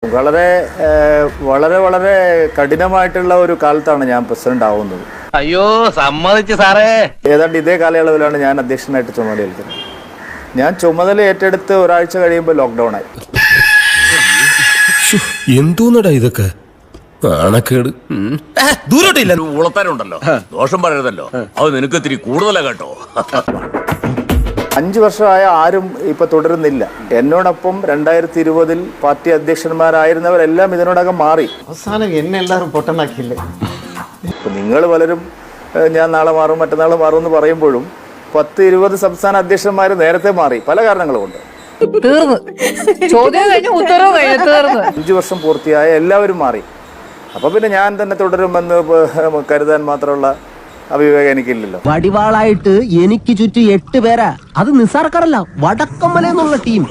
വളരെ വളരെ വളരെ കഠിനമായിട്ടുള്ള ഒരു കാലത്താണ് ഞാൻ പ്രസിഡന്റ് ആവുന്നത്. അയ്യോ സമ്മതിച്ചു സാറേ. ഏതാണ്ട് ഇതേ കാലയളവിലാണ് ഞാൻ അധ്യക്ഷനായിട്ട് ചുമതലയേൽക്കുന്നത്. ഞാൻ ചുമതല ഏറ്റെടുത്ത് ഒരാഴ്ച കഴിയുമ്പോൾ ലോക്ക്ഡൌൺ ആയി. എന്തോന്നടാ ഇതൊക്കെ നാണക്കേട്. ദൂരോട്ടില്ല ഉളത്താനുണ്ടല്ലോ, ദോഷം പറയരുതല്ലോ. അത് നിനക്ക് ഇത്തിരി കൂടുതലാ കേട്ടോ. 5 വർഷമായ ആരും ഇപ്പൊ തുടരുന്നില്ല. എന്നോടൊപ്പം 2020 പാർട്ടി അധ്യക്ഷന്മാരായിരുന്നവരെല്ലാം ഇതിനോടകം മാറി. അവസാനം എന്നെ എല്ലാവരും പൊട്ടനാക്കിയില്ലേ. ഇപ്പൊ നിങ്ങൾ പലരും ഞാൻ നാളെ മാറും മറ്റന്നാൾ മാറും എന്ന് പറയുമ്പോഴും 10-20 സംസ്ഥാന അധ്യക്ഷന്മാർ നേരത്തെ മാറി, പല കാരണങ്ങളും കൊണ്ട്. തീർന്നു, ചോദ്യം കഴിഞ്ഞു, ഉത്തരവ് കഴിഞ്ഞു, തീർന്നു. 5 വർഷം പൂർത്തിയായ എല്ലാവരും മാറി. അപ്പൊ പിന്നെ ഞാൻ തന്നെ തുടരുമെന്ന് കരുതാൻ മാത്രമുള്ള അവിവേകം എനിക്കില്ലല്ലോ. വടിവാളായിട്ട് എനിക്ക് ചുറ്റും 8 പേരാ. അത് നിസ്സാർക്കാരല്ല, വടക്കമ്മല എന്നുള്ള ടീം.